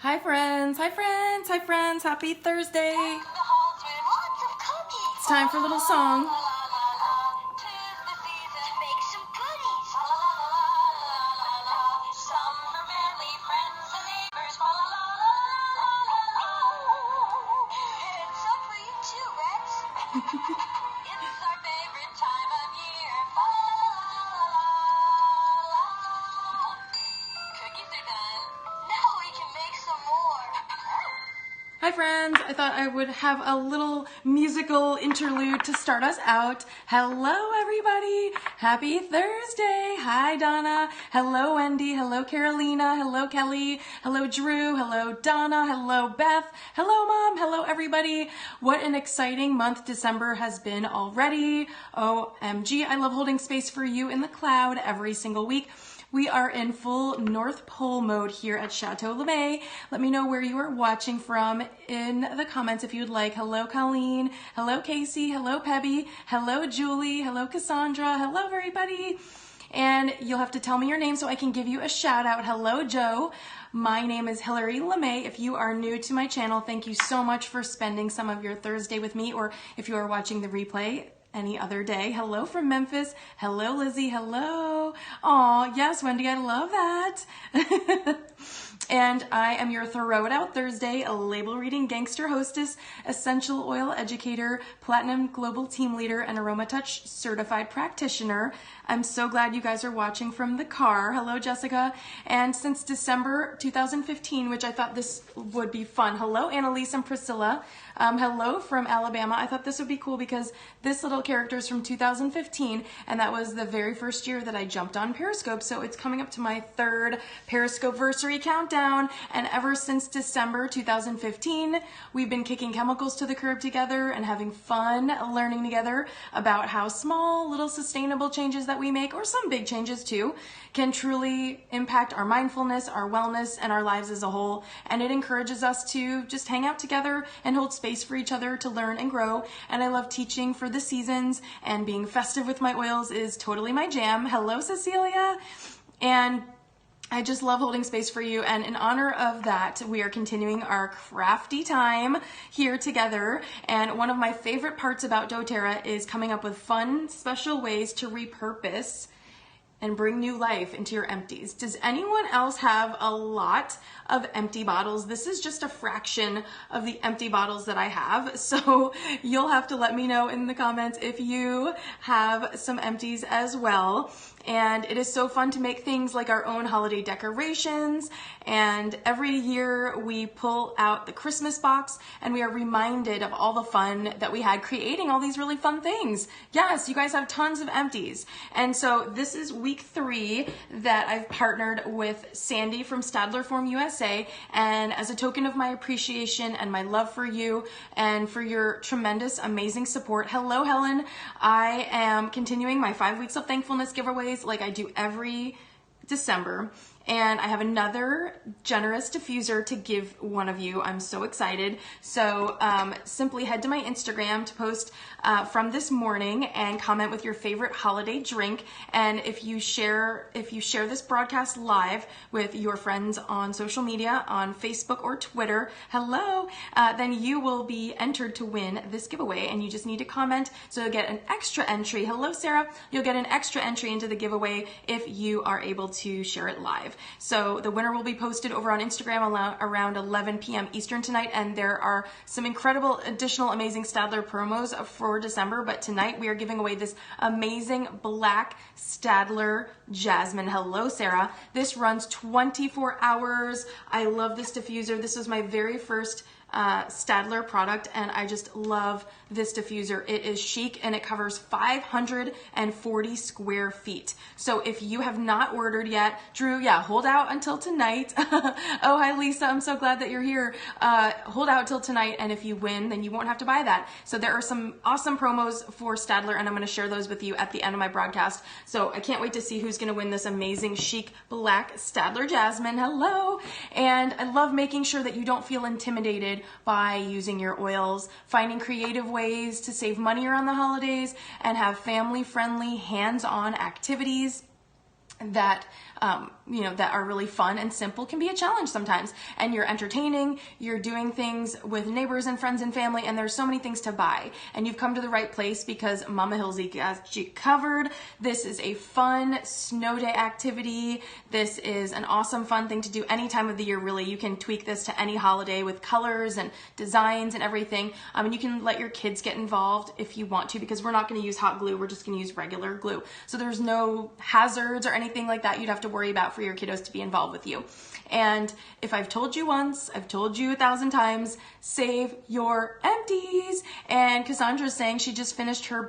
Hi friends, hi friends, hi friends, happy Thursday. It's time for a little song. Hi friends, I thought I would have a little musical interlude to start us out. Hello everybody, happy Thursday. Hi Donna, hello Wendy, hello Carolina, hello Kelly, hello Drew, hello Donna, hello Beth, hello Mom, hello everybody. What an exciting month December has been already. OMG, I love holding space for you in the cloud every single week. We are in full North Pole mode here at Chateau LaMay. Let me know where you are watching from in the comments if you'd like. Hello, Colleen. Hello, Casey. Hello, Pebby. Hello, Julie. Hello, Cassandra. Hello, everybody. And you'll have to tell me your name so I can give you a shout out. Hello, Joe. My name is Hillary LaMay. If you are new to my channel, thank you so much for spending some of your Thursday with me, or if you are watching the replay, any other day. Hello from Memphis. Hello, Lizzie. Hello. Aw, yes, Wendy, I love that. And I am your Throw It Out Thursday, a label reading gangster hostess, essential oil educator, platinum global team leader, and AromaTouch certified practitioner. I'm so glad you guys are watching from the car. Hello, Jessica. And since December 2015, which I thought this would be fun. Hello, Annalise and Priscilla. Hello from Alabama. I thought this would be cool because this little character is from 2015, and that was the very first year that I jumped on Periscope. So it's coming up to my third Periscope-versary countdown, and ever since December 2015, we've been kicking chemicals to the curb together and having fun learning together about how small, little sustainable changes that we make, or some big changes too, can truly impact our mindfulness, our wellness, and our lives as a whole. And it encourages us to just hang out together and hold space for each other to learn and grow. And I love teaching for the seasons, and being festive with my oils is totally my jam. Hello, Cecilia. And I just love holding space for you, and in honor of that, we are continuing our crafty time here together. And one of my favorite parts about doTERRA is coming up with fun, special ways to repurpose and bring new life into your empties. Does anyone else have a lot of empty bottles? This is just a fraction of the empty bottles that I have, so you'll have to let me know in the comments if you have some empties as well. And it is so fun to make things like our own holiday decorations, and every year we pull out the Christmas box and we are reminded of all the fun that we had creating all these really fun things. Yes, you guys have tons of empties. And so this is week 3 that I've partnered with Sandy from Stadler Form USA, and as a token of my appreciation and my love for you and for your tremendous, amazing support, hello Helen, I am continuing my 5 weeks of thankfulness giveaways like I do every December. And I have another generous diffuser to give one of you. I'm so excited. So simply head to my Instagram to post from this morning and comment with your favorite holiday drink. And if you share this broadcast live with your friends on social media, on Facebook or Twitter, hello, then you will be entered to win this giveaway. And you just need to comment, so you'll get an extra entry. Hello, Sarah. You'll get an extra entry into the giveaway if you are able to share it live. So the winner will be posted over on Instagram around 11 p.m. Eastern tonight, and there are some incredible additional amazing Stadler promos for December, but tonight we are giving away this amazing black Stadler Jasmine. Hello, Sarah. This runs 24 hours. I love this diffuser. This was my very first Stadler product, and I just love this diffuser. It is chic and it covers 540 square feet. So if you have not ordered yet, Drew, yeah, hold out until tonight. Oh, hi Lisa, I'm so glad that you're here. Hold out till tonight, and if you win, then you won't have to buy that. So there are some awesome promos for Stadler, and I'm going to share those with you at the end of my broadcast. So I can't wait to see who's going to win this amazing chic black Stadler Jasmine. Hello. And I love making sure that you don't feel intimidated by using your oils, finding creative ways to save money around the holidays and have family-friendly, hands-on activities. that that are really fun and simple can be a challenge sometimes. And you're entertaining, you're doing things with neighbors and friends and family, and there's so many things to buy. And you've come to the right place because Mama Hilsey got you covered. This is a fun snow day activity. This is an awesome fun thing to do any time of the year, really. You can tweak this to any holiday with colors and designs and everything. And you can let your kids get involved if you want to, because we're not going to use hot glue. We're just going to use regular glue. So there's no hazards or anything like that you'd have to worry about for your kiddos to be involved with you. And if I've told you once, I've told you 1,000 times, save your empties. And Cassandra's saying she just finished her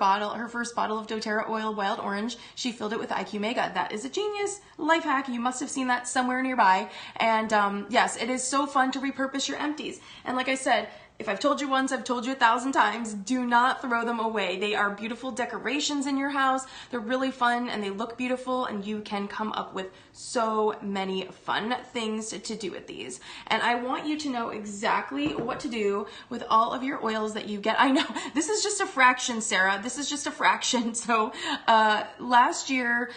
first bottle of doTERRA Oil Wild Orange. She filled it with IQ Mega. That is a genius life hack. You must have seen that somewhere nearby. And yes, it is so fun to repurpose your empties. And like I said, if I've told you once, I've told you 1,000 times, do not throw them away. They are beautiful decorations in your house. They're really fun and they look beautiful, and you can come up with so many fun things to do with these. And I want you to know exactly what to do with all of your oils that you get. I know, this is just a fraction, Sarah. This is just a fraction. So last year,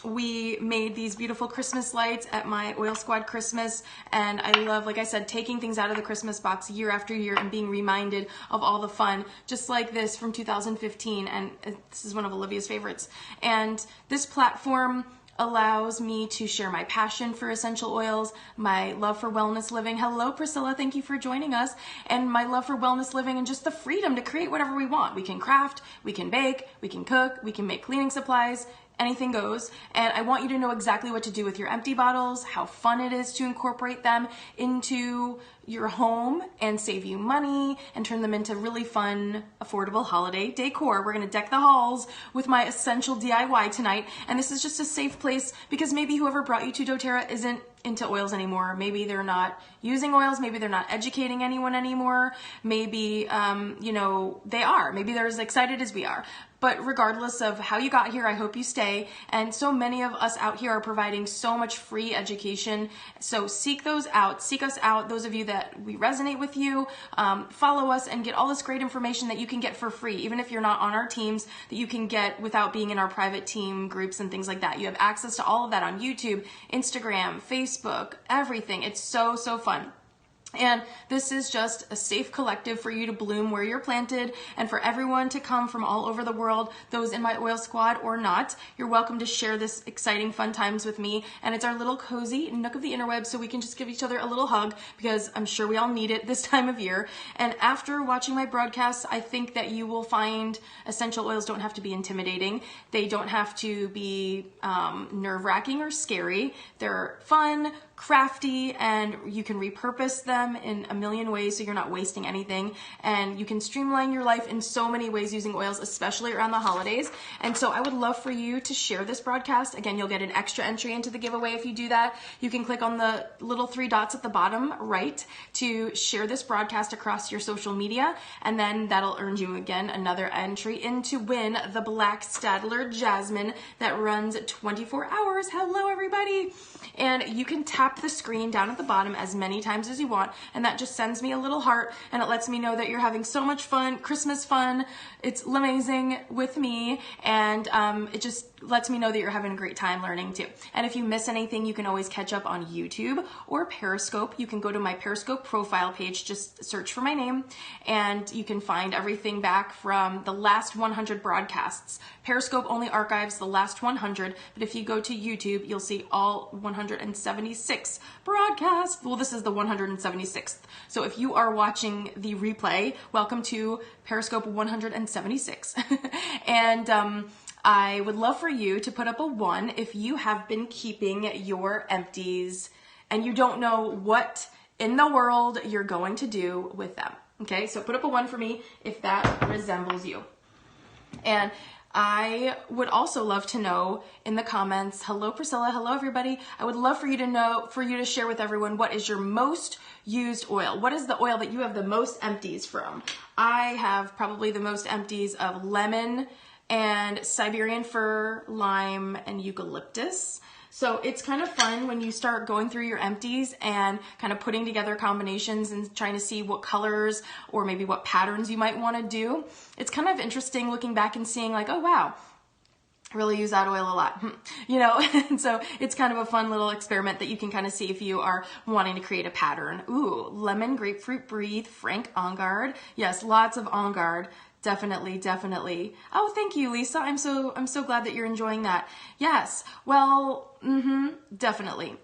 we made these beautiful Christmas lights at my Oil Squad Christmas. And I love, like I said, taking things out of the Christmas box year after year and being reminded of all the fun, just like this from 2015. And this is one of Olivia's favorites. And this platform allows me to share my passion for essential oils, my love for wellness living. Hello, Priscilla. Thank you for joining us. And my love for wellness living and just the freedom to create whatever we want. We can craft, we can bake, we can cook, we can make cleaning supplies. Anything goes. And I want you to know exactly what to do with your empty bottles, how fun it is to incorporate them into your home and save you money and turn them into really fun, affordable holiday decor. We're going to deck the halls with my essential DIY tonight. And this is just a safe place because maybe whoever brought you to doTERRA isn't into oils anymore. Maybe they're not using oils. Maybe they're not educating anyone anymore. Maybe, they are. Maybe they're as excited as we are. But regardless of how you got here, I hope you stay. And so many of us out here are providing so much free education. So seek those out. Seek us out. Those of you that we resonate with you, follow us and get all this great information that you can get for free, even if you're not on our teams, that you can get without being in our private team groups and things like that. You have access to all of that on YouTube, Instagram, Facebook, everything. It's so, so fun. And this is just a safe collective for you to bloom where you're planted and for everyone to come from all over the world, those in my oil squad or not. You're welcome to share this exciting fun times with me. And it's our little cozy nook of the interwebs so we can just give each other a little hug because I'm sure we all need it this time of year. And after watching my broadcasts, I think that you will find essential oils don't have to be intimidating. They don't have to be nerve-wracking or scary. They're fun, crafty, and you can repurpose them in a million ways so you're not wasting anything. And you can streamline your life in so many ways using oils, especially around the holidays. And so I would love for you to share this broadcast. Again, you'll get an extra entry into the giveaway if you do that. You can click on the little 3 dots at the bottom right to share this broadcast across your social media, and then that'll earn you again another entry in to win the Black Stadler Jasmine that runs 24 hours. Hello, everybody. And you can tap the screen down at the bottom as many times as you want, and that just sends me a little heart, and it lets me know that you're having so much fun, Christmas fun. It's LaMayzing with me, and it just lets me know that you're having a great time learning too. And if you miss anything, you can always catch up on YouTube or Periscope. You can go to my Periscope profile page, just search for my name, and you can find everything back from the last 100 broadcasts. Periscope only archives the last 100, but if you go to YouTube, you'll see all 176 broadcasts. Well, this is the 176th. So if you are watching the replay, welcome to Periscope 176. And I would love for you to put up a 1 if you have been keeping your empties and you don't know what in the world you're going to do with them. Okay, so put up a 1 for me if that resembles you. And I would also love to know in the comments, hello Priscilla, hello everybody. I would love for you to share with everyone what is your most used oil. What is the oil that you have the most empties from? I have probably the most empties of lemon and Siberian fir, lime, and eucalyptus. So it's kind of fun when you start going through your empties and kind of putting together combinations and trying to see what colors or maybe what patterns you might want to do. It's kind of interesting looking back and seeing like, oh wow, really use that oil a lot, you know, and so it's kind of a fun little experiment that you can kind of see if you are wanting to create a pattern. Ooh, lemon, grapefruit, breathe, frank, en garde. Yes, lots of en garde. Definitely, definitely. Oh, thank you, Lisa. I'm so glad that you're enjoying that. Yes, well, definitely.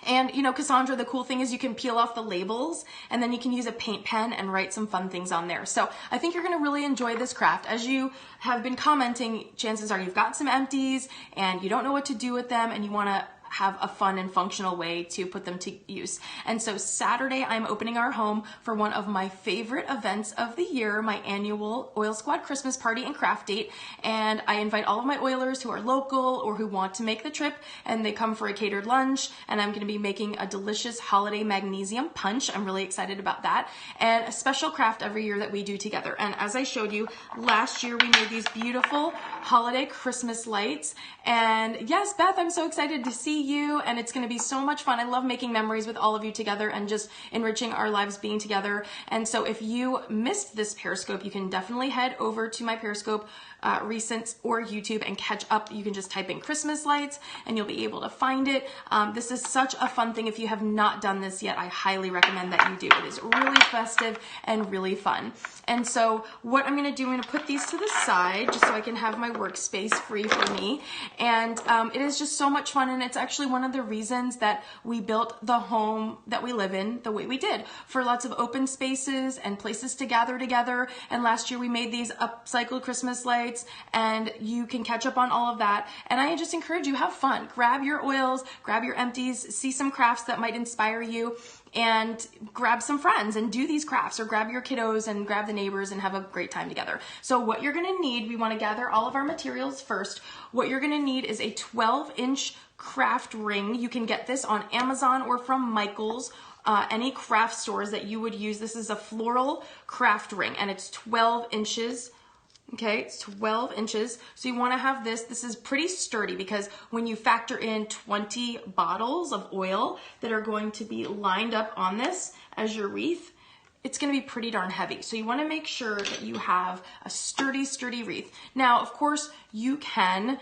And, you know, Cassandra, the cool thing is you can peel off the labels and then you can use a paint pen and write some fun things on there. So I think you're going to really enjoy this craft. As you have been commenting, chances are you've got some empties and you don't know what to do with them and you want to have a fun and functional way to put them to use. And so Saturday, I'm opening our home for one of my favorite events of the year, my annual Oil Squad Christmas party and craft date. And I invite all of my oilers who are local or who want to make the trip, and they come for a catered lunch. And I'm going to be making a delicious holiday magnesium punch. I'm really excited about that. And a special craft every year that we do together. And as I showed you, last year we made these beautiful holiday Christmas lights. And yes, Beth, I'm so excited to see you, and it's going to be so much fun. I love making memories with all of you together and just enriching our lives being together. And so if you missed this Periscope, you can definitely head over to my Periscope recents or YouTube and catch up. You can just type in Christmas lights and you'll be able to find it. This is such a fun thing. If you have not done this yet, I highly recommend that you do. It is really festive and really fun. And so what I'm going to do, I'm going to put these to the side just so I can have my workspace free for me. And it is just so much fun, and it's actually one of the reasons that we built the home that we live in the way we did, for lots of open spaces and places to gather together. And last year we made these upcycled Christmas lights, and you can catch up on all of that. And I just encourage you, have fun. Grab your oils, grab your empties, see some crafts that might inspire you, and grab some friends and do these crafts, or grab your kiddos and grab the neighbors and have a great time together. So what you're gonna need, we wanna gather all of our materials first. What you're gonna need is a 12-inch craft ring. You can get this on Amazon or from Michael's, any craft stores that you would use. This is a floral craft ring, and it's 12 inches. Okay, it's 12 inches. So you want to have this. This is pretty sturdy because when you factor in 20 bottles of oil that are going to be lined up on this as your wreath, it's going to be pretty darn heavy. So you want to make sure that you have a sturdy wreath. Now, of course, you can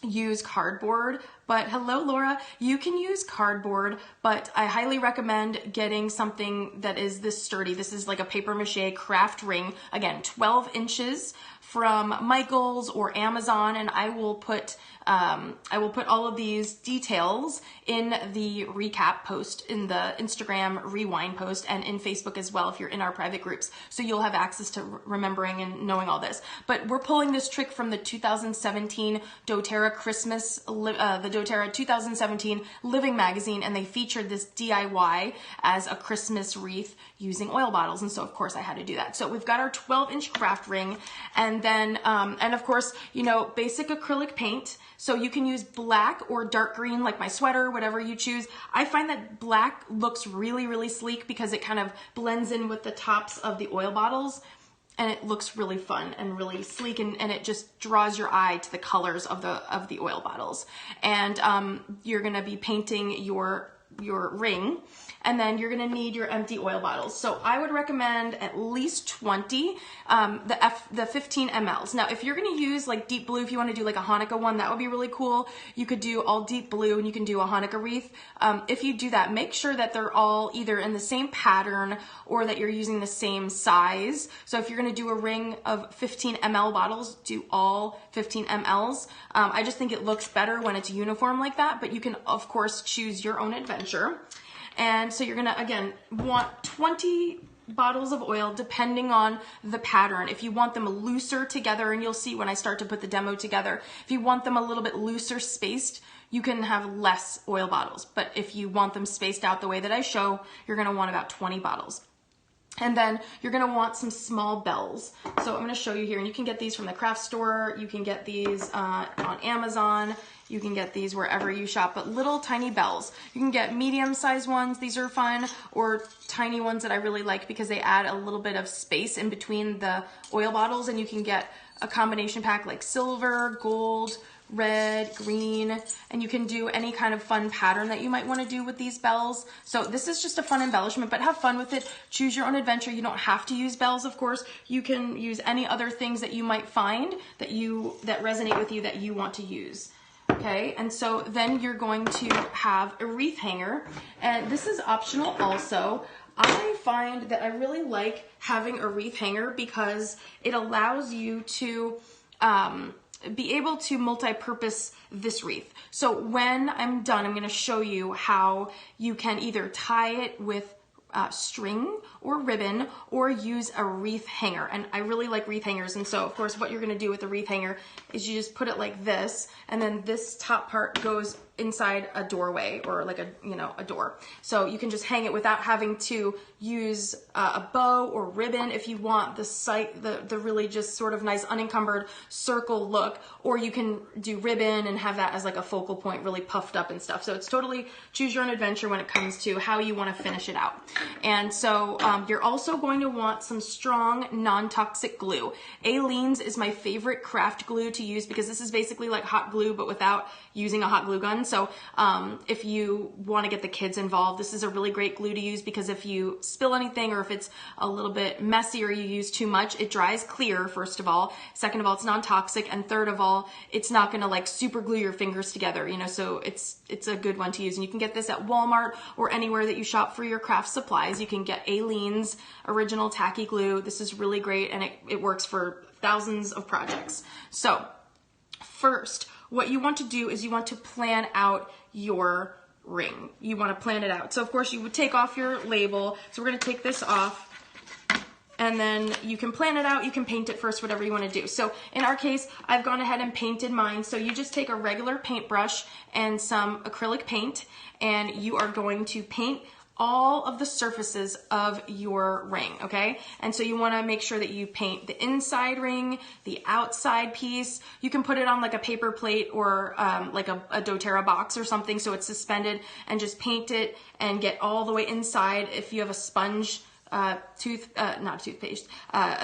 use cardboard, but hello, Laura, you can use cardboard, but I highly recommend getting something that is this sturdy. This is like a paper mache craft ring. Again, 12 inches from Michael's or Amazon, and I will put all of these details in the recap post, in the Instagram rewind post, and in Facebook as well if you're in our private groups. So you'll have access to remembering and knowing all this. But we're pulling this trick from the 2017 doTERRA Christmas, the doTERRA 2017 Living Magazine, and they featured this DIY as a Christmas wreath using oil bottles. And so of course I had to do that. So we've got our 12-inch craft ring, and then, and of course, you know, basic acrylic paint. So you can use black or dark green, like my sweater, whatever you choose. I find that black looks really sleek because it kind of blends in with the tops of the oil bottles, and it looks really fun and really sleek, and it just draws your eye to the colors of the oil bottles. And you're gonna be painting your ring, and then you're gonna need your empty oil bottles. So I would recommend at least 20, the 15 mLs. Now, if you're gonna use like deep blue, if you wanna do like a Hanukkah one, that would be really cool. You could do all deep blue and you can do a Hanukkah wreath. If you do that, make sure that they're all either in the same pattern or that you're using the same size. So if you're gonna do a ring of 15 ml bottles, do all 15 mLs. I just think it looks better when it's uniform like that, but you can of course choose your own adventure. And so you're gonna, again, want 20 bottles of oil depending on the pattern. If you want them looser together, and you'll see when I start to put the demo together, if you want them a little bit looser spaced, you can have less oil bottles. But if you want them spaced out the way that I show, you're gonna want about 20 bottles. And then you're gonna want some small bells. So I'm gonna show you here, and you can get these from the craft store, you can get these on Amazon, you can get these wherever you shop, but little tiny bells. You can get medium-sized ones, these are fun, or tiny ones that I really like because they add a little bit of space in between the oil bottles, and you can get a combination pack like silver, gold, red, green, and you can do any kind of fun pattern that you might want to do with these bells. So this is just a fun embellishment, but have fun with it. Choose your own adventure. You don't have to use bells, of course. You can use any other things that you might find that resonate with you that you want to use. Okay, and so then you're going to have a wreath hanger, and this is optional also. I find that I really like having a wreath hanger because it allows you to be able to multi-purpose this wreath. So when I'm done, I'm going to show you how you can either tie it with string or ribbon or use a wreath hanger. And I really like wreath hangers. And so of course what you're going to do with a wreath hanger is you just put it like this, and then this top part goes inside a doorway or like a door. So you can just hang it without having to use a bow or ribbon if you want the really just sort of nice unencumbered circle look, or you can do ribbon and have that as like a focal point, really puffed up and stuff. So it's totally choose your own adventure when it comes to how you want to finish it out. And so you're also going to want some strong non-toxic glue. Aileen's is my favorite craft glue to use because this is basically like hot glue but without using a hot glue gun. So if you want to get the kids involved, this is a really great glue to use because if you spill anything or if it's a little bit messy or you use too much, it dries clear, first of all. Second of all, it's non-toxic. And third of all, it's not going to like super glue your fingers together, so it's a good one to use. And you can get this at Walmart or anywhere that you shop for your craft supplies. You can get Aileen's original tacky glue. This is really great and it works for thousands of projects. So first, what you want to do is you want to plan out your ring. You want to plan it out. So of course you would take off your label. So we're going to take this off and then you can plan it out. You can paint it first, whatever you want to do. So in our case, I've gone ahead and painted mine. So you just take a regular paintbrush and some acrylic paint and you are going to paint all of the surfaces of your ring, okay? And so you wanna make sure that you paint the inside ring, the outside piece. You can put it on like a paper plate or like a doTERRA box or something so it's suspended, and just paint it and get all the way inside. If you have a sponge, a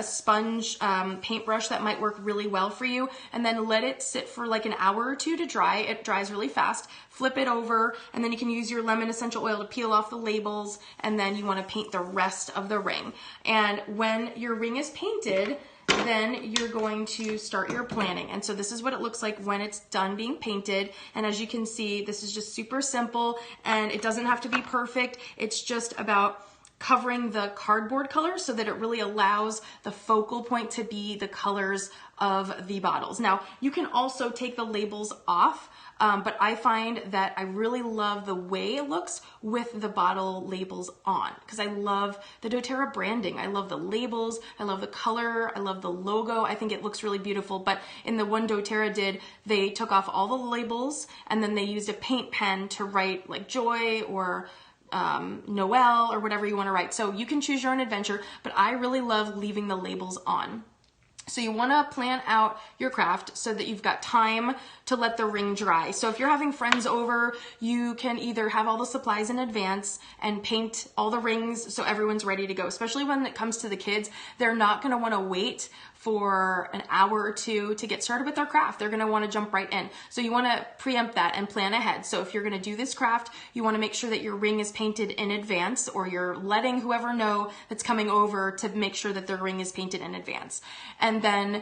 sponge paintbrush, that might work really well for you, and then let it sit for like an hour or two to dry. It dries really fast. Flip it over, and then you can use your lemon essential oil to peel off the labels, and then you want to paint the rest of the ring. And when your ring is painted, then you're going to start your planning. And so this is what it looks like when it's done being painted. And as you can see, this is just super simple, and it doesn't have to be perfect. It's just about covering the cardboard colors so that it really allows the focal point to be the colors of the bottles. Now, you can also take the labels off, but I find that I really love the way it looks with the bottle labels on, because I love the doTERRA branding. I love the labels, I love the color, I love the logo. I think it looks really beautiful. But in the one doTERRA did, they took off all the labels and then they used a paint pen to write like joy or Noel or whatever you want to write. So you can choose your own adventure, but I really love leaving the labels on. So you want to plan out your craft so that you've got time to let the ring dry. So if you're having friends over, you can either have all the supplies in advance and paint all the rings so everyone's ready to go. Especially when it comes to the kids, they're not going to want to wait for an hour or two to get started with their craft. They're going to want to jump right in. So you want to preempt that and plan ahead. So if you're going to do this craft, you want to make sure that your ring is painted in advance, or you're letting whoever know that's coming over to make sure that their ring is painted in advance. And then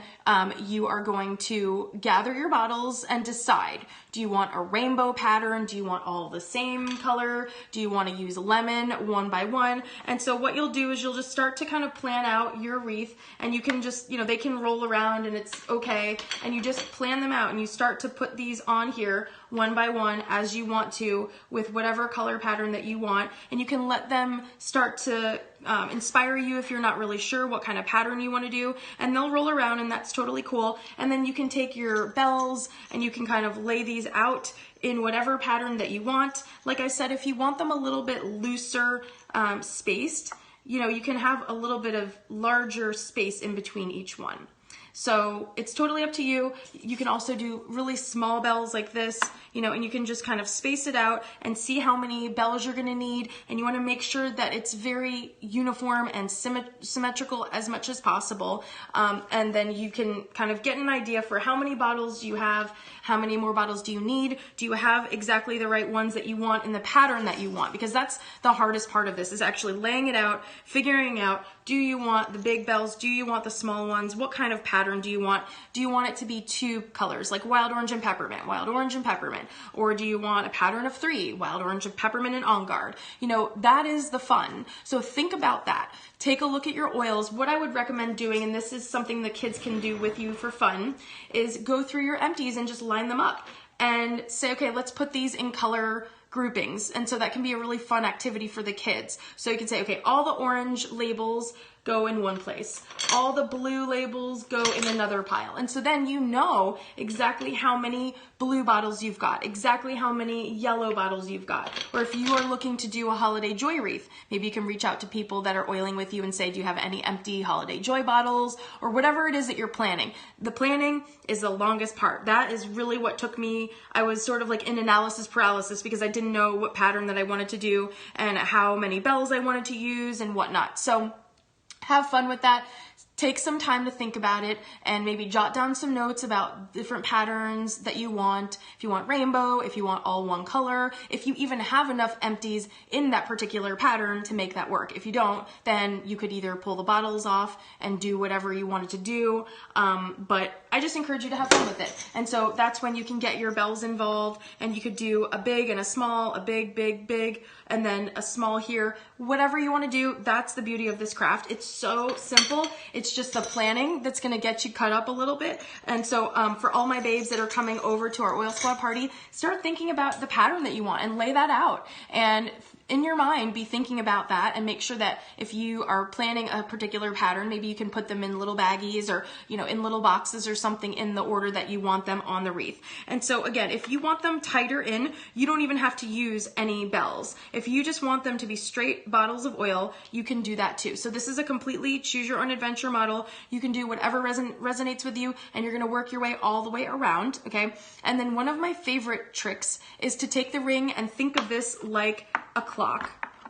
you are going to gather your bottles and decide, do you want a rainbow pattern? Do you want all the same color? Do you want to use lemon one by one? And so what you'll do is you'll just start to kind of plan out your wreath, and you can just, they can roll around and it's okay. And you just plan them out and you start to put these on here one by one as you want to, with whatever color pattern that you want. And you can let them start to inspire you if you're not really sure what kind of pattern you want to do, and they'll roll around, and that's totally cool. And then you can take your bells and you can kind of lay these out in whatever pattern that you want. Like I said, if you want them a little bit looser spaced, you can have a little bit of larger space in between each one. So it's totally up to you. You can also do really small bells like this, you know, and you can just kind of space it out and see how many bells you're gonna need. And you wanna make sure that it's very uniform and symmetrical as much as possible. And then you can kind of get an idea for how many bottles do you have, how many more bottles do you need, do you have exactly the right ones that you want in the pattern that you want, because that's the hardest part of this, is actually laying it out, figuring out, do you want the big bells, do you want the small ones, what kind of pattern do you want it to be 2 colors, like wild orange and peppermint, or do you want a pattern of 3, wild orange and peppermint and on guard? You know, that is the fun. So think about that. Take a look at your oils. What I would recommend doing, and this is something the kids can do with you for fun, is go through your empties and just line them up and say, okay, let's put these in color groupings. And so that can be a really fun activity for the kids. So you can say, okay, all the orange labels go in one place. All the blue labels go in another pile. And so then you know exactly how many blue bottles you've got, exactly how many yellow bottles you've got. Or if you are looking to do a holiday joy wreath, maybe you can reach out to people that are oiling with you and say, do you have any empty holiday joy bottles, or whatever it is that you're planning. The planning is the longest part. That is really what took me. I was sort of like in analysis paralysis because I didn't know what pattern that I wanted to do and how many bells I wanted to use and whatnot. So have fun with that. Take some time to think about it and maybe jot down some notes about different patterns that you want. If you want rainbow, if you want all one color, if you even have enough empties in that particular pattern to make that work. If you don't, then you could either pull the bottles off and do whatever you wanted to do. But I just encourage you to have fun with it. And so that's when you can get your bells involved, and you could do a big and a small, a big, big, big, and then a small here. Whatever you want to do, that's the beauty of this craft. It's so simple. It's just the planning that's going to get you cut up a little bit. And so for all my babes that are coming over to our Oil Squad party, start thinking about the pattern that you want and lay that out. And in your mind, be thinking about that, and make sure that if you are planning a particular pattern, maybe you can put them in little baggies or, you know, in little boxes or something in the order that you want them on the wreath. And so again, if you want them tighter in, you don't even have to use any bells. If you just want them to be straight bottles of oil, you can do that too. So this is a completely choose your own adventure model. You can do whatever resonates with you, and you're going to work your way all the way around. Okay. And then one of my favorite tricks is to take the ring and think of this like a clock.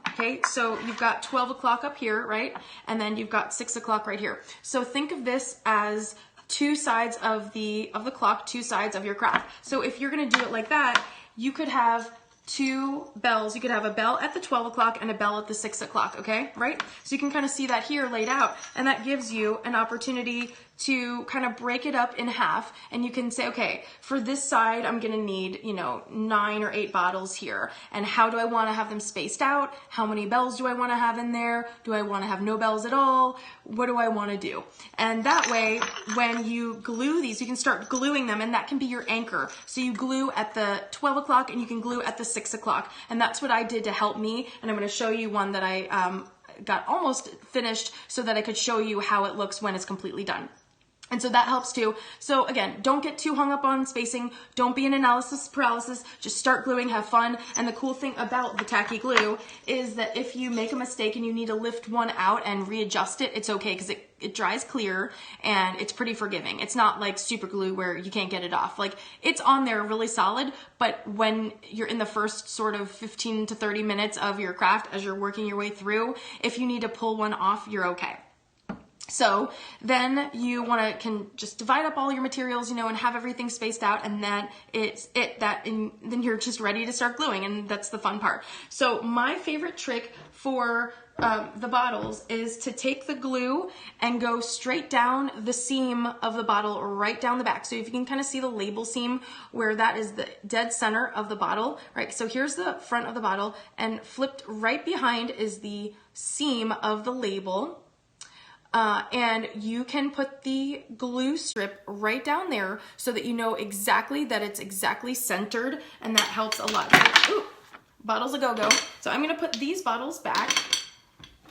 Okay, so you've got 12 o'clock up here, right? And then you've got 6 o'clock right here. So think of this as 2 sides of the clock, 2 sides of your craft. So if you're gonna do it like that, you could have 2 bells. You could have a bell at the 12 o'clock and a bell at the 6 o'clock, okay, right? So you can kind of see that here laid out, and that gives you an opportunity to kind of break it up in half, and you can say, okay, for this side, I'm gonna need, you know, 9 or 8 bottles here, and how do I wanna have them spaced out? How many bells do I wanna have in there? Do I wanna have no bells at all? What do I wanna do? And that way, when you glue these, you can start gluing them, and that can be your anchor. So you glue at the 12 o'clock and you can glue at the 6 o'clock, and that's what I did to help me, and I'm gonna show you one that I got almost finished so that I could show you how it looks when it's completely done. And so that helps too. So again, don't get too hung up on spacing. Don't be in analysis paralysis. Just start gluing, have fun. And the cool thing about the tacky glue is that if you make a mistake and you need to lift one out and readjust it, it's okay, because it dries clear and it's pretty forgiving. It's not like super glue where you can't get it off. Like, it's on there really solid, but when you're in the first sort of 15 to 30 minutes of your craft, as you're working your way through, if you need to pull one off, you're okay. So then you can just divide up all your materials, you know, and have everything spaced out, and then then you're just ready to start gluing, and that's the fun part. So my favorite trick for the bottles is to take the glue and go straight down the seam of the bottle, right down the back. So if you can kind of see the label seam where that is the dead center of the bottle, right? So here's the front of the bottle, and flipped right behind is the seam of the label. And you can put the glue strip right down there so that you know exactly that it's exactly centered, and that helps a lot. So, ooh, bottles a go-go. So I'm going to put these bottles back,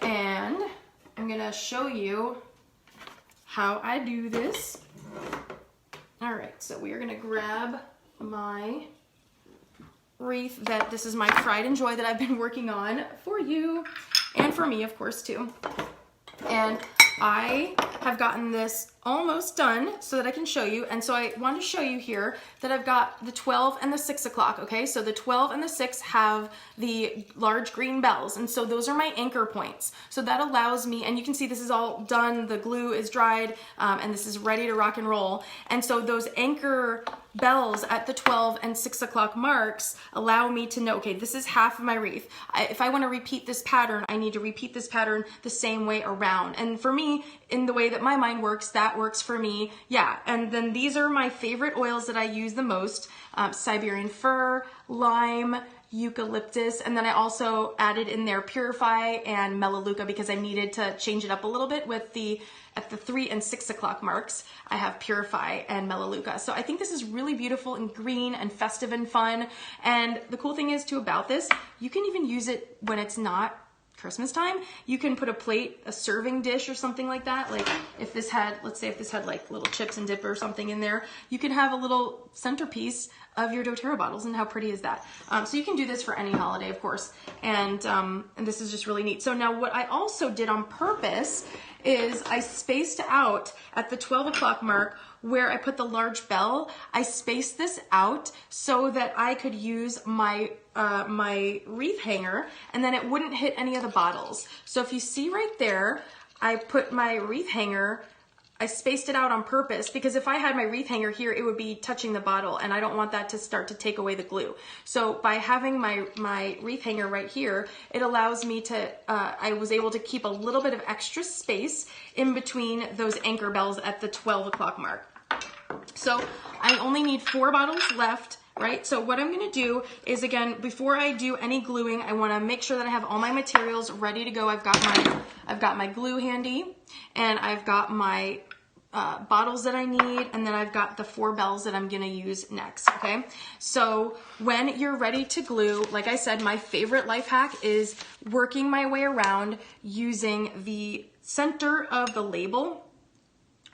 and I'm going to show you how I do this. All right, so we are going to grab my wreath this is my pride and joy that I've been working on for you and for me, of course, too. And I have gotten this almost done so that I can show you. And so I want to show you here that I've got the 12 and the 6 o'clock, okay? So the 12 and the 6 have the large green bells, and so those are my anchor points. So that allows me, and you can see this is all done, the glue is dried, and this is ready to rock and roll. And so those anchor bells at the 12 and 6 o'clock marks allow me to know, okay, this is half of my wreath. If I want to repeat this pattern, I need to repeat this pattern the same way around. And for me, in the way that my mind works, that works for me. Yeah, and then these are my favorite oils that I use the most. Siberian fir, lime, eucalyptus, and then I also added in there Purify and Melaleuca because I needed to change it up a little bit with at the 3 and 6 o'clock marks. I have Purify and Melaleuca. So I think this is really beautiful and green and festive and fun. And the cool thing is too about this, you can even use it when it's not Christmas time. You can put a plate, a serving dish or something like that. Like if this had, let's say if this had like little chips and dip or something in there, you could have a little centerpiece of your doTERRA bottles, and how pretty is that? So you can do this for any holiday, of course, and this is just really neat. So now what I also did on purpose is I spaced out at the 12 o'clock mark where I put the large bell. I spaced this out so that I could use my my wreath hanger, and then it wouldn't hit any of the bottles. So if you see right there, I put my wreath hanger, I spaced it out on purpose because if I had my wreath hanger here, it would be touching the bottle, and I don't want that to start to take away the glue. So by having my wreath hanger right here, it allows me to, I was able to keep a little bit of extra space in between those anchor bells at the 12 o'clock mark. So I only need 4 bottles left. Right? So what I'm going to do is, again, before I do any gluing, I want to make sure that I have all my materials ready to go. I've got my glue handy, and I've got my bottles that I need, and then I've got the 4 bells that I'm going to use next. Okay? So when you're ready to glue, like I said, my favorite life hack is working my way around using the center of the label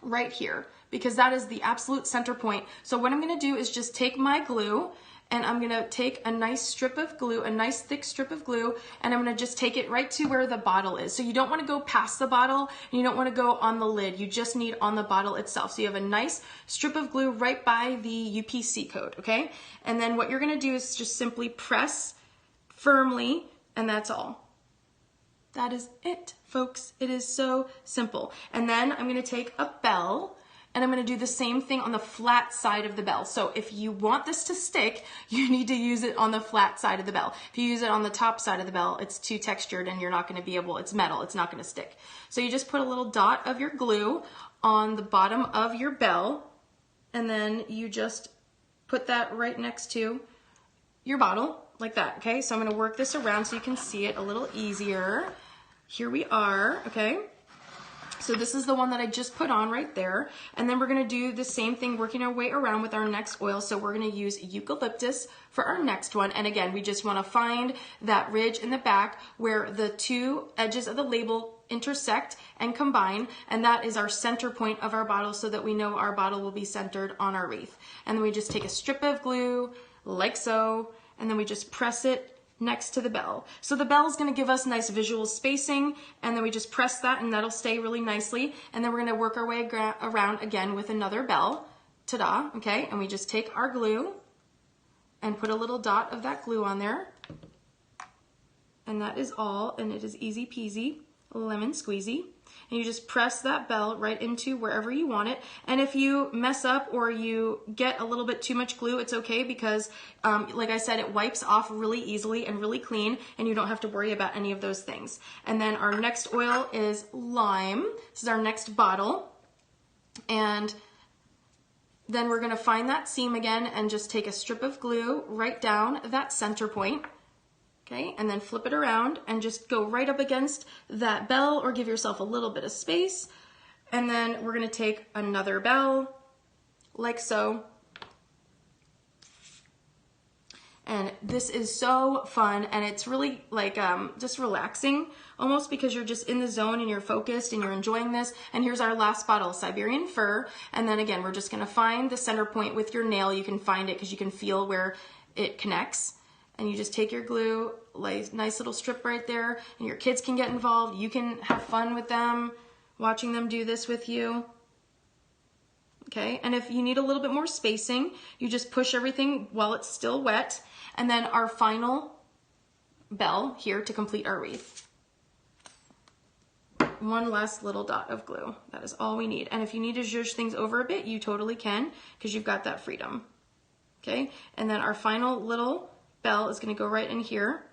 right here, because that is the absolute center point. So what I'm gonna do is just take my glue, and I'm gonna take a nice strip of glue, a nice thick strip of glue, and I'm gonna just take it right to where the bottle is. So you don't wanna go past the bottle, and you don't wanna go on the lid. You just need on the bottle itself. So you have a nice strip of glue right by the UPC code, okay? And then what you're gonna do is just simply press firmly, and that's all. That is it, folks. It is so simple. And then I'm gonna take a bell, and I'm gonna do the same thing on the flat side of the bell. So if you want this to stick, you need to use it on the flat side of the bell. If you use it on the top side of the bell, it's too textured and you're not gonna be able, it's metal, it's not gonna stick. So you just put a little dot of your glue on the bottom of your bell, and then you just put that right next to your bottle, like that, okay? So I'm gonna work this around so you can see it a little easier. Here we are, okay? So this is the one that I just put on right there. And then we're gonna do the same thing, working our way around with our next oil. So we're gonna use eucalyptus for our next one. And again, we just wanna find that ridge in the back where the 2 edges of the label intersect and combine. And that is our center point of our bottle, so that we know our bottle will be centered on our wreath. And then we just take a strip of glue, like so, and then we just press it next to the bell. So the bell is going to give us nice visual spacing, and then we just press that and that'll stay really nicely. And then we're going to work our way around again with another bell. Ta-da, okay? And we just take our glue and put a little dot of that glue on there. And that is all, and it is easy peasy, lemon squeezy. And you just press that bell right into wherever you want it. And if you mess up or you get a little bit too much glue, it's okay, because like I said, it wipes off really easily and really clean, and you don't have to worry about any of those things. And then our next oil is lime. This is our next bottle. And then we're gonna find that seam again and just take a strip of glue right down that center point. Okay, and then flip it around and just go right up against that bell, or give yourself a little bit of space. And then we're gonna take another bell, like so. And this is so fun, and it's really like just relaxing almost, because you're just in the zone and you're focused and you're enjoying this. And here's our last bottle, Siberian fir. And then again, we're just gonna find the center point with your nail. You can find it because you can feel where it connects. And you just take your glue, lay a nice little strip right there, and your kids can get involved. You can have fun with them. watching them do this with you. Okay, and if you need a little bit more spacing, you just push everything while it's still wet. And then our final bell here to complete our wreath. One last little dot of glue. That is all we need. And if you need to zhuzh things over a bit, you totally can, because you've got that freedom. Okay, and then our final little bell is going to go right in here,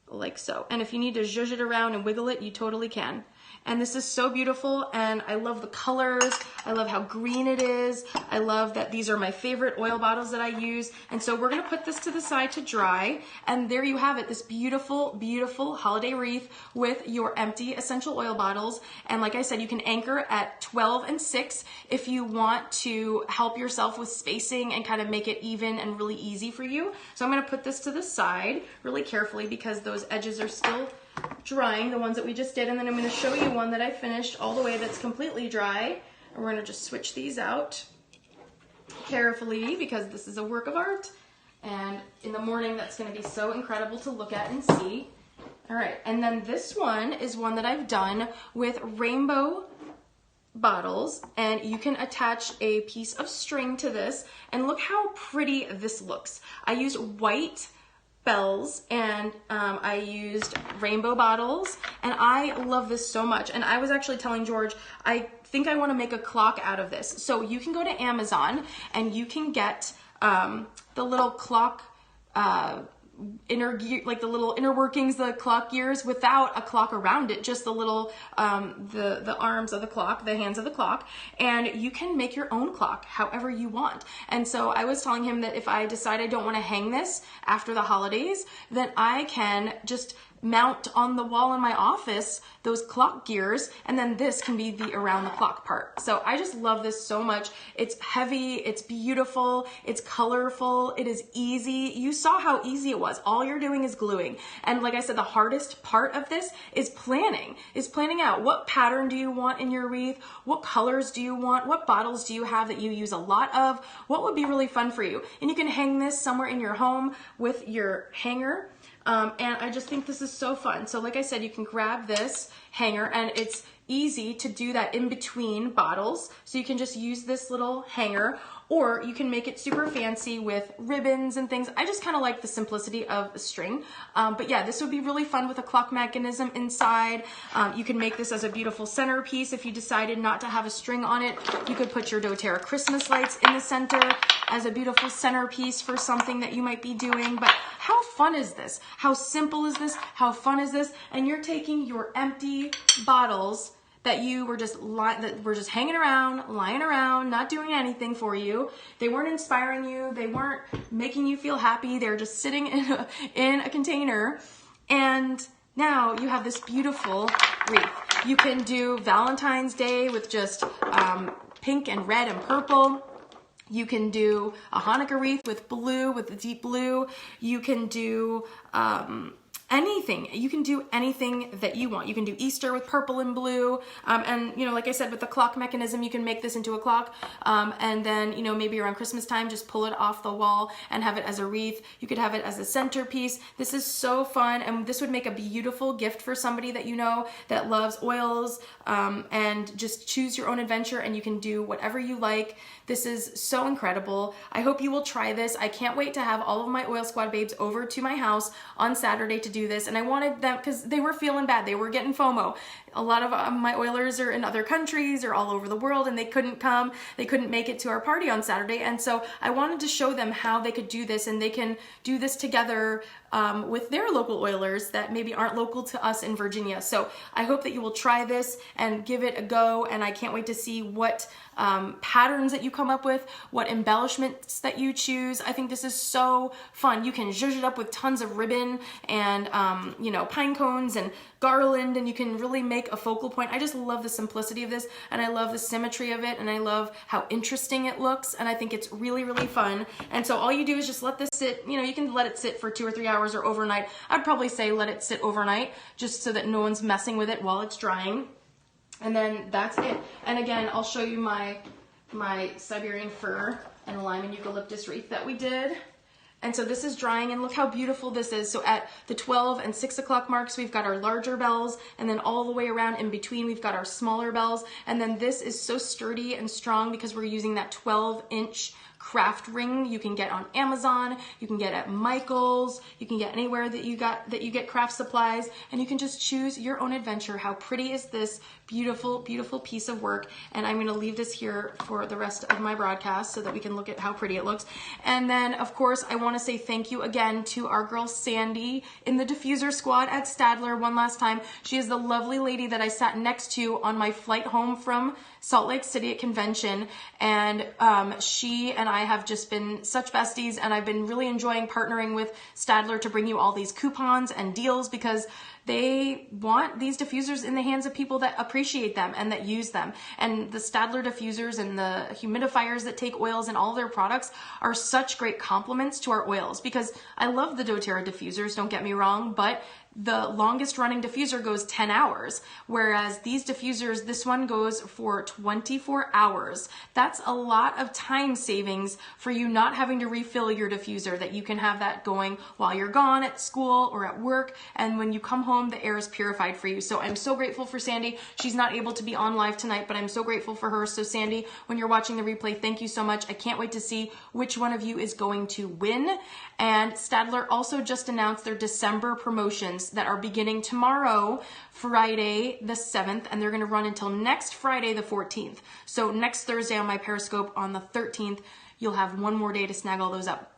like so. And if you need to zhuzh it around and wiggle it, you totally can. And this is so beautiful, and I love the colors. I love how green it is. I love that these are my favorite oil bottles that I use. And so we're gonna put this to the side to dry, and there you have it, this beautiful, beautiful holiday wreath with your empty essential oil bottles. And like I said, you can anchor at 12 and 6 if you want to help yourself with spacing and kind of make it even and really easy for you. So I'm gonna put this to the side really carefully because those edges are still drying, the ones that we just did, and then I'm going to show you one that I finished all the way that's completely dry, and we're going to just switch these out carefully because this is a work of art, and in the morning that's going to be so incredible to look at and see. All right, and then this one is one that I've done with rainbow bottles, and you can attach a piece of string to this, and look how pretty this looks. I used white bells and I used rainbow bottles, and I love this so much. And I was actually telling George, I think I want to make a clock out of this. So you can go to Amazon and you can get the little clock inner gear, like the little inner workings, the clock gears without a clock around it, just the little the arms of the clock, the hands of the clock, and you can make your own clock however you want. And so I was telling him that if I decide I don't want to hang this after the holidays, then I can just mount on the wall in my office those clock gears, and then this can be the around the clock part. So I just love this so much. It's heavy, it's beautiful, it's colorful, it is easy. You saw how easy it was. All you're doing is gluing. And like I said, the hardest part of this is planning out what pattern do you want in your wreath, what colors do you want, what bottles do you have that you use a lot of, what would be really fun for you. And you can hang this somewhere in your home with your hanger. And I just think this is so fun. So like I said, you can grab this hanger, and it's easy to do that in between bottles. So you can just use this little hanger, or you can make it super fancy with ribbons and things. I just kind of like the simplicity of the string. But yeah, this would be really fun with a clock mechanism inside. You can make this as a beautiful centerpiece. If you decided not to have a string on it, you could put your doTERRA Christmas lights in the center as a beautiful centerpiece for something that you might be doing. But how fun is this? How simple is this? How fun is this? And you're taking your empty bottles that you were just hanging around, lying around, not doing anything for you. They weren't inspiring you. They weren't making you feel happy. They're just sitting in a container. And now you have this beautiful wreath. You can do Valentine's Day with just pink and red and purple. You can do a Hanukkah wreath with blue, with the deep blue. You can do anything. You can do anything that you want. You can do Easter with purple and blue. And, you know, like I said, with the clock mechanism, you can make this into a clock. And then, you know, maybe around Christmas time, just pull it off the wall and have it as a wreath. You could have it as a centerpiece. This is so fun. And this would make a beautiful gift for somebody that you know that loves oils. And just choose your own adventure, and you can do whatever you like. This is so incredible. I hope you will try this. I can't wait to have all of my Oil Squad babes over to my house on Saturday to do this. And I wanted them, because they were feeling bad. They were getting FOMO. A lot of my oilers are in other countries or all over the world, and they couldn't come. They couldn't make it to our party on Saturday. And so I wanted to show them how they could do this, and they can do this together with their local oilers that maybe aren't local to us in Virginia. So I hope that you will try this and give it a go, and I can't wait to see what patterns that you come up with, what embellishments that you choose. I think this is so fun. You can zhuzh it up with tons of ribbon and you know, pine cones and garland, and you can really make a focal point. I just love the simplicity of this, and I love the symmetry of it, and I love how interesting it looks, and I think it's really, really fun. And so all you do is just let this sit. You know, you can let it sit for 2 or 3 hours or overnight. I'd probably say let it sit overnight, just so that no one's messing with it while it's drying. And then that's it. And again, I'll show you my Siberian fir and lime and eucalyptus wreath that we did. And so this is drying, and look how beautiful this is. So at the 12 and 6 o'clock marks, we've got our larger bells, and then all the way around in between, we've got our smaller bells. And then this is so sturdy and strong because we're using that 12-inch craft ring you can get on Amazon, you can get at Michael's, you can get anywhere that you get craft supplies, and you can just choose your own adventure. How pretty is this beautiful, beautiful piece of work? And I'm gonna leave this here for the rest of my broadcast so that we can look at how pretty it looks. And then of course, I wanna say thank you again to our girl Sandy in the diffuser squad at Stadler one last time. She is the lovely lady that I sat next to on my flight home from Salt Lake City at convention, and she and I have just been such besties, and I've been really enjoying partnering with Stadler to bring you all these coupons and deals because they want these diffusers in the hands of people that appreciate them and that use them. And the Stadler diffusers and the humidifiers that take oils and all their products are such great complements to our oils, because I love the doTERRA diffusers, don't get me wrong, but the longest running diffuser goes 10 hours, whereas these diffusers, this one goes for 24 hours. That's a lot of time savings for you not having to refill your diffuser, that you can have that going while you're gone at school or at work, and when you come home, the air is purified for you. So I'm so grateful for Sandy. She's not able to be on live tonight, but I'm so grateful for her. So Sandy, when you're watching the replay, thank you so much. I can't wait to see which one of you is going to win. And Stadler also just announced their December promotions that are beginning tomorrow, Friday the 7th, and they're going to run until next Friday the 14th. So next Thursday on my Periscope on the 13th, you'll have one more day to snag all those up.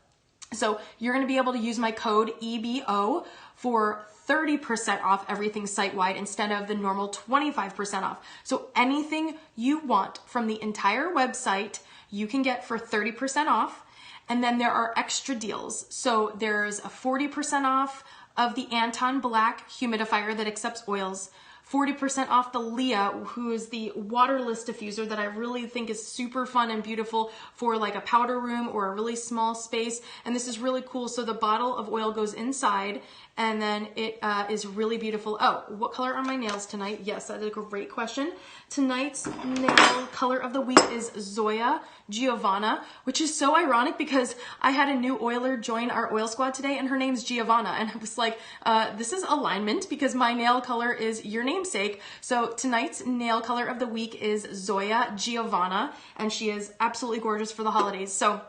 So you're going to be able to use my code EBO for 30% off everything site-wide instead of the normal 25% off. So anything you want from the entire website, you can get for 30% off. And then there are extra deals. So there's a 40% off of the Anton Black humidifier that accepts oils, 40% off the Leah, who is the waterless diffuser that I really think is super fun and beautiful for like a powder room or a really small space. And this is really cool. So the bottle of oil goes inside, and then it is really beautiful. Oh, what color are my nails tonight? Yes, that is a great question. Tonight's nail color of the week is Zoya Giovanna, which is so ironic because I had a new oiler join our oil squad today, and her name's Giovanna. And I was like, this is alignment because my nail color is your namesake. So tonight's nail color of the week is Zoya Giovanna, and she is absolutely gorgeous for the holidays. So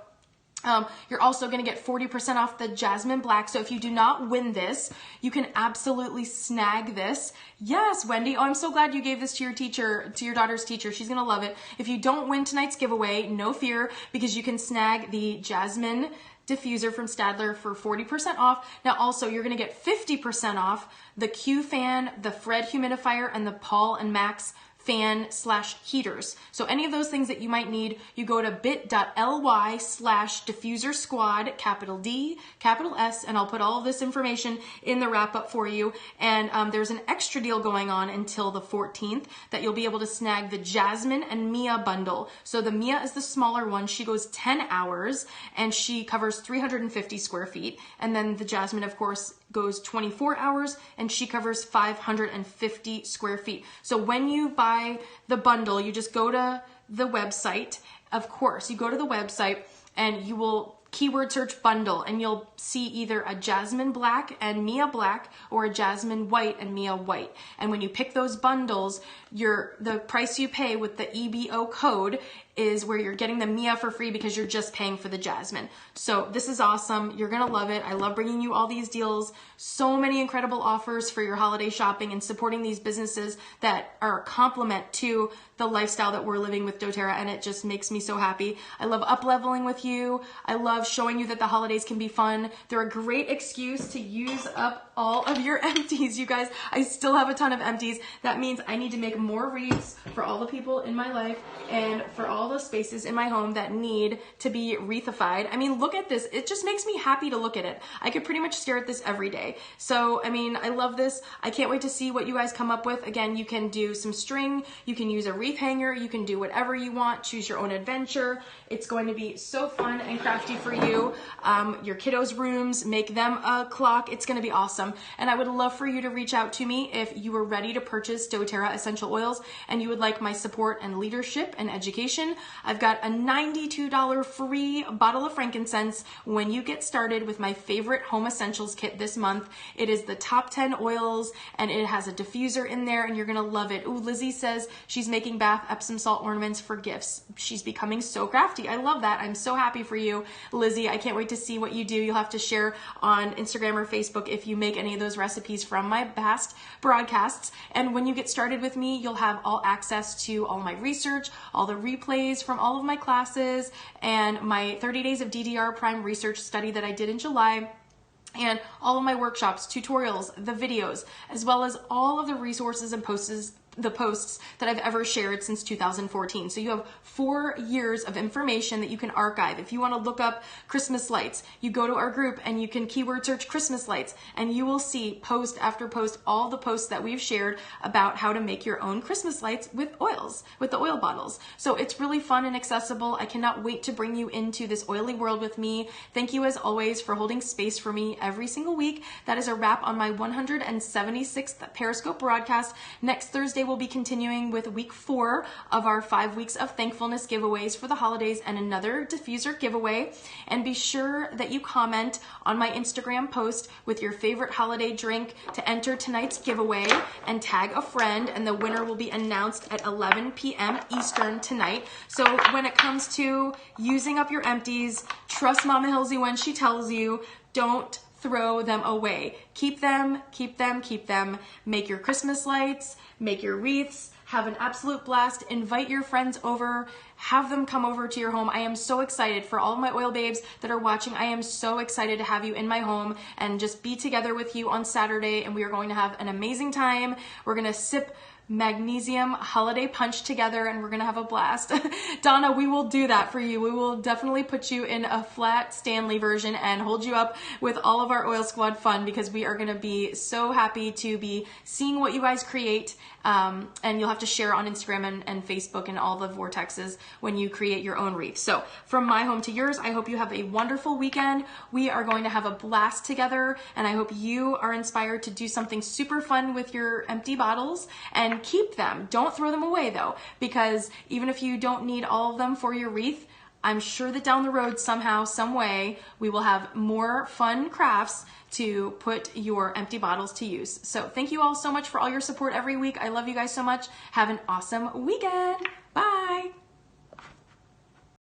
you're also going to get 40% off the Jasmine Black. So if you do not win this, you can absolutely snag this. Yes, Wendy. Oh, I'm so glad you gave this to your teacher, to your daughter's teacher. She's going to love it. If you don't win tonight's giveaway, no fear, because you can snag the Jasmine diffuser from Stadler for 40% off. Now also, you're going to get 50% off the Q fan, the Fred humidifier, and the Paul and Max fan/heaters. So any of those things that you might need, you go to bit.ly/diffuser squad, capital D, capital S, and I'll put all of this information in the wrap up for you. And there's an extra deal going on until the 14th that you'll be able to snag the Jasmine and Mia bundle. So the Mia is the smaller one. She goes 10 hours and she covers 350 square feet. And then the Jasmine, of course, goes 24 hours and she covers 550 square feet. So when you buy the bundle, you just go to the website. Of course, you go to the website and you will keyword search bundle, and you'll see either a Jasmine Black and Mia Black or a Jasmine White and Mia White. And when you pick those bundles, the price you pay with the EBO code is where you're getting the Mia for free because you're just paying for the Jasmine. So this is awesome. You're going to love it. I love bringing you all these deals. So many incredible offers for your holiday shopping and supporting these businesses that are a complement to the lifestyle that we're living with doTERRA, and it just makes me so happy. I love up-leveling with you. I love showing you that the holidays can be fun. They're a great excuse to use up all of your empties, you guys. I still have a ton of empties. That means I need to make more wreaths for all the people in my life and for all those spaces in my home that need to be wreathified. I mean, look at this. It just makes me happy to look at it. I could pretty much stare at this every day. So, I mean, I love this. I can't wait to see what you guys come up with. Again, you can do some string. You can use a wreath hanger. You can do whatever you want. Choose your own adventure. It's going to be so fun and crafty for for you, your kiddos' rooms, make them a clock. It's going to be awesome. And I would love for you to reach out to me if you are ready to purchase doTERRA essential oils and you would like my support and leadership and education. I've got a $92 free bottle of frankincense when you get started with my favorite home essentials kit this month. It is the top 10 oils and it has a diffuser in there and you're going to love it. Ooh, Lizzie says she's making bath Epsom salt ornaments for gifts. She's becoming so crafty. I love that. I'm so happy for you, Lizzie. I can't wait to see what you do. You'll have to share on Instagram or Facebook if you make any of those recipes from my past broadcasts. And when you get started with me, you'll have all access to all my research, all the replays from all of my classes, and my 30 days of DDR Prime research study that I did in July, and all of my workshops, tutorials, the videos, as well as all of the resources and posts that I've ever shared since 2014. So you have 4 years of information that you can archive. If you want to look up Christmas lights, you go to our group and you can keyword search Christmas lights and you will see post after post all the posts that we've shared about how to make your own Christmas lights with oils, with the oil bottles. So it's really fun and accessible. I cannot wait to bring you into this oily world with me. Thank you as always for holding space for me every single week. That is a wrap on my 176th Periscope broadcast. Next Thursday we'll be continuing with week 4 of our 5 weeks of thankfulness giveaways for the holidays and another diffuser giveaway. And be sure that you comment on my Instagram post with your favorite holiday drink to enter tonight's giveaway and tag a friend, and the winner will be announced at 11 p.m. Eastern tonight. So when it comes to using up your empties, trust Mama Hilsey when she tells you, don't throw them away. Keep them, keep them, keep them. Make your Christmas lights, make your wreaths, have an absolute blast, invite your friends over, have them come over to your home. I am so excited for all of my oil babes that are watching. I am so excited to have you in my home and just be together with you on Saturday, and we are going to have an amazing time. We're going to sip magnesium holiday punch together and we're gonna have a blast. Donna, we will do that for you. We will definitely put you in a flat Stanley version and hold you up with all of our Oil Squad fun, because we are gonna be so happy to be seeing what you guys create. And you'll have to share on Instagram and Facebook and all the vortexes when you create your own wreath. So from my home to yours, I hope you have a wonderful weekend. We are going to have a blast together, and I hope you are inspired to do something super fun with your empty bottles and keep them. Don't throw them away though, because even if you don't need all of them for your wreath, I'm sure that down the road somehow, some way, we will have more fun crafts to put your empty bottles to use. So thank you all so much for all your support every week. I love you guys so much. Have an awesome weekend. Bye.